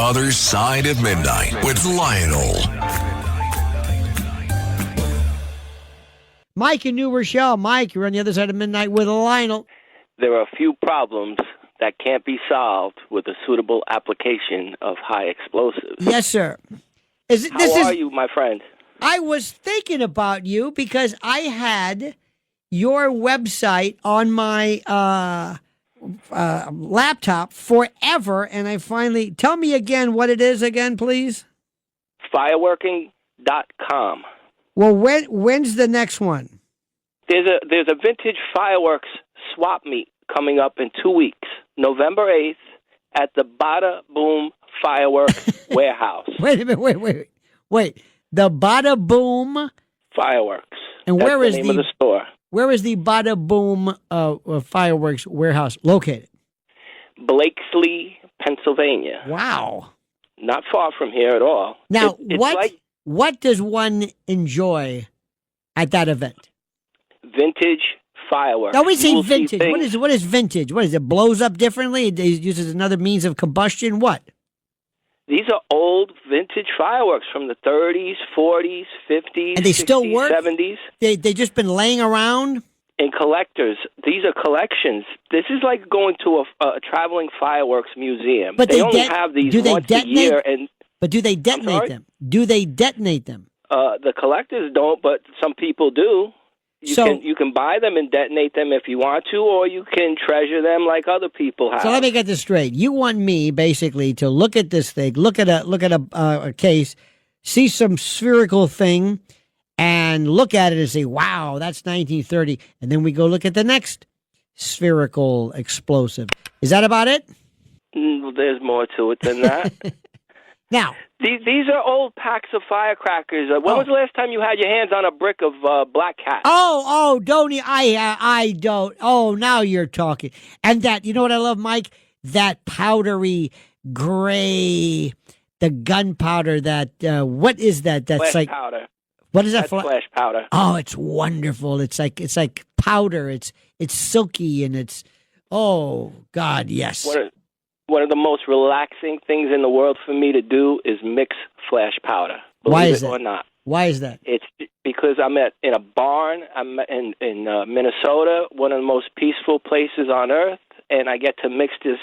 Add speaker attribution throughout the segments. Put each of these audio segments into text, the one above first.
Speaker 1: Other Side of Midnight with Lionel.
Speaker 2: Mike in New Rochelle. Mike, you're on the other side of midnight with Lionel.
Speaker 3: There are a few problems that can't be solved with a suitable application of high explosives.
Speaker 2: Yes, sir.
Speaker 3: How are you, my friend?
Speaker 2: I was thinking about you because I had your website on my laptop forever, and I finally... Tell me again what it is again, please.
Speaker 3: Fireworking.com.
Speaker 2: Well, when's the next one?
Speaker 3: There's a vintage fireworks swap meet coming up in 2 weeks, November 8th, at the Badaboom Fireworks Warehouse.
Speaker 2: Wait a minute, wait. The Badaboom
Speaker 3: Fireworks.
Speaker 2: And
Speaker 3: that's
Speaker 2: where is
Speaker 3: the name of the store?
Speaker 2: Where is the Badaboom Fireworks Warehouse located?
Speaker 3: Blakeslee, Pennsylvania.
Speaker 2: Wow.
Speaker 3: Not far from here at all.
Speaker 2: Now, what does one enjoy at that event?
Speaker 3: Vintage fireworks.
Speaker 2: Now we say vintage. What is vintage? What is it? Blows up differently? It uses another means of combustion? What?
Speaker 3: These are old vintage fireworks from the 30s, 40s, 50s,
Speaker 2: and they
Speaker 3: 60s,
Speaker 2: still work?
Speaker 3: 70s.
Speaker 2: They just been laying around?
Speaker 3: And collectors. These are collections. This is like going to a traveling fireworks museum.
Speaker 2: But
Speaker 3: they only have these once a year.
Speaker 2: But do they detonate them? Do they detonate them?
Speaker 3: The collectors don't, but some people do. You can buy them and detonate them if you want to, or you can treasure them like other people have.
Speaker 2: So let me get this straight. You want me basically to look at this thing, look at a case, see some spherical thing, and look at it and say, "Wow, that's 1930," and then we go look at the next spherical explosive. Is that about it?
Speaker 3: There's more to it than that.
Speaker 2: Now,
Speaker 3: these are old packs of firecrackers. When was the last time you had your hands on a brick of black cat?
Speaker 2: Don't I don't. Oh, now you're talking. And that, you know what I love, Mike? That powdery gray, the gunpowder. That what is that? That's
Speaker 3: flash powder.
Speaker 2: What is that?
Speaker 3: That's flash powder.
Speaker 2: Oh, it's wonderful. It's like powder. It's silky and it's God, yes.
Speaker 3: One of the most relaxing things in the world for me to do is mix flash powder.
Speaker 2: Why is that?
Speaker 3: Or not.
Speaker 2: Why is that?
Speaker 3: It's because I'm in a barn. I'm in Minnesota, one of the most peaceful places on earth, and I get to mix this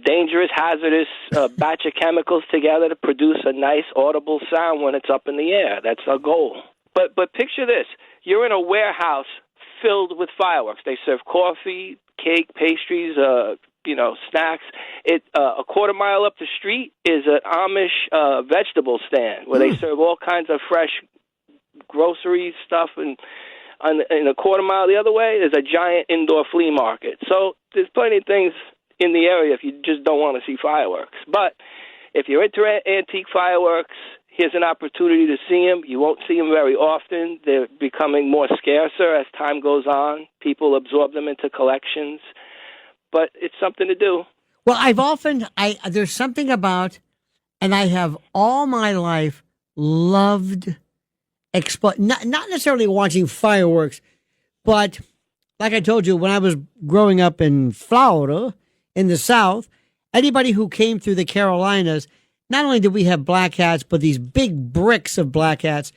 Speaker 3: dangerous, hazardous batch of chemicals together to produce a nice, audible sound when it's up in the air. That's our goal. But picture this: you're in a warehouse filled with fireworks. They serve coffee, cake, pastries, snacks. A quarter mile up the street is an Amish vegetable stand where they serve all kinds of fresh grocery stuff. And in a quarter mile the other way, there's a giant indoor flea market. So there's plenty of things in the area if you just don't want to see fireworks. But if you're into antique fireworks, here's an opportunity to see them. You won't see them very often. They're becoming more scarcer as time goes on. People absorb them into collections. But it's something to do.
Speaker 2: Well, there's something about, and I have all my life loved, not necessarily watching fireworks, but like I told you, when I was growing up in Florida, in the South, anybody who came through the Carolinas, not only did we have black hats, but these big bricks of black hats,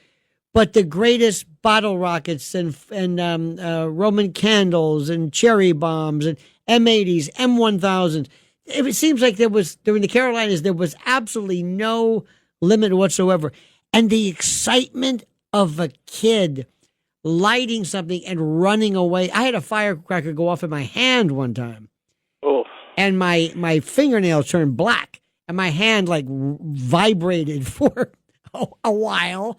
Speaker 2: but the greatest bottle rockets and Roman candles and cherry bombs and M80s, M1000s. It seems like during the Carolinas, there was absolutely no limit whatsoever. And the excitement of a kid lighting something and running away. I had a firecracker go off in my hand one time.
Speaker 3: Oh.
Speaker 2: And my fingernails turned black. And my hand vibrated for a while.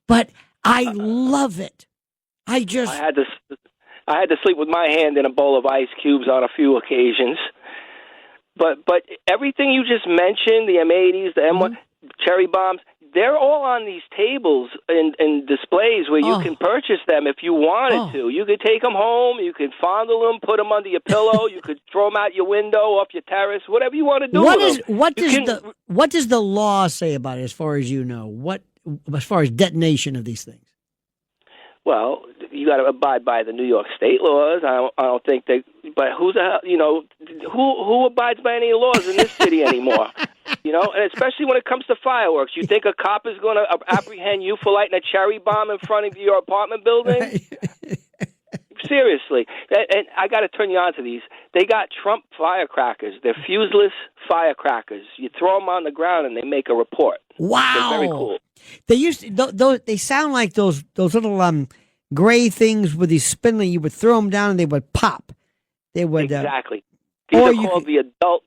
Speaker 2: But I love it. I
Speaker 3: had to sleep with my hand in a bowl of ice cubes on a few occasions. But everything you just mentioned, the M80s, the M1, cherry bombs, they're all on these tables and displays where you can purchase them if you wanted to. You could take them home, you could fondle them, put them under your pillow, you could throw them out your window, off your terrace, whatever you want to do with them.
Speaker 2: What does the law say about it as far as you know? As far as detonation of these things?
Speaker 3: Well, you got to abide by the New York State laws. I don't think they. But who's the hell? Who abides by any laws in this city anymore? And especially when it comes to fireworks, you think a cop is going to apprehend you for lighting a cherry bomb in front of your apartment building? Seriously, and I got to turn you on to these. They got Trump firecrackers. They're fuseless firecrackers. You throw them on the ground and they make a report.
Speaker 2: Wow,
Speaker 3: they're very cool.
Speaker 2: They sound like those little gray things with these spindling. You would throw them down and they would pop. They would
Speaker 3: exactly. These are called the adult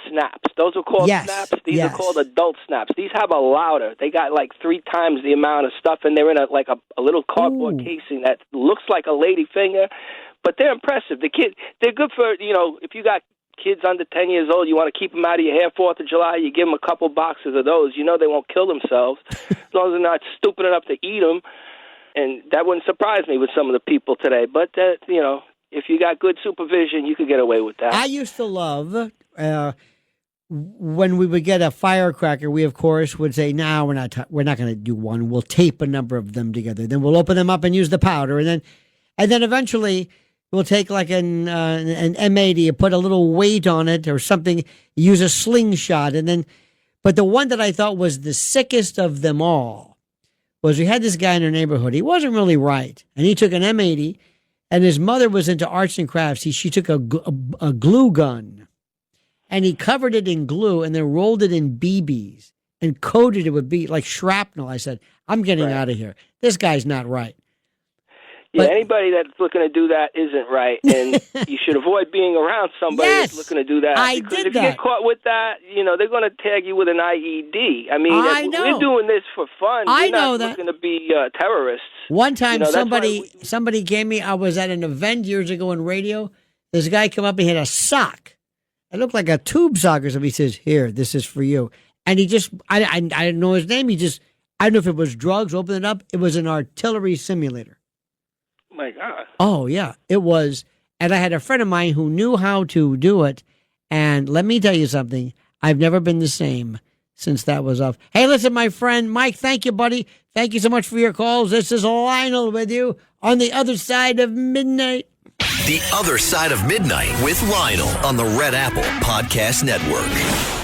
Speaker 3: snaps. Those are called snaps. These are called adult snaps. These have a louder. They got like 3 times the amount of stuff, and they're in a little cardboard casing that looks like a lady finger, but they're impressive. They're good for if you got kids under 10 years old, you want to keep them out of your hair 4th of July, you give them a couple boxes of those. They won't kill themselves as long as they're not stupid enough to eat them. And that wouldn't surprise me with some of the people today. But if you got good supervision, you could get away with that.
Speaker 2: I used to love when we would get a firecracker. We of course would say, "No, we're not going to do one. We'll tape a number of them together. Then we'll open them up and use the powder, and then eventually we'll take like an M80 and put a little weight on it or something. Use a slingshot, but the one that I thought was the sickest of them all was we had this guy in our neighborhood. He wasn't really right, and he took an M80. And his mother was into arts and crafts. She took a glue gun, and he covered it in glue and then rolled it in BBs and coated it with like shrapnel. I said, I'm getting out of here. This guy's not right.
Speaker 3: Yeah, anybody that's looking to do that isn't right, and you should avoid being around somebody that's looking to do that. Because if you get caught with that, they're going to tag you with an IED. I mean, we're doing this for fun. We're not looking to be terrorists.
Speaker 2: One time, somebody gave me. I was at an event years ago in radio. This guy came up and he had a sock. It looked like a tube sock or something. He says, "Here, this is for you." And he just, I didn't know his name. I don't know if it was drugs. Open it up. It was an artillery simulator.
Speaker 3: My God.
Speaker 2: Oh, yeah, it was. And I had a friend of mine who knew how to do it. And let me tell you something. I've never been the same since that was off. Hey, listen, my friend Mike, thank you, buddy. Thank you so much for your calls. This is Lionel with you on the other side of midnight.
Speaker 1: The Other Side of Midnight with Lionel on the Red Apple Podcast Network.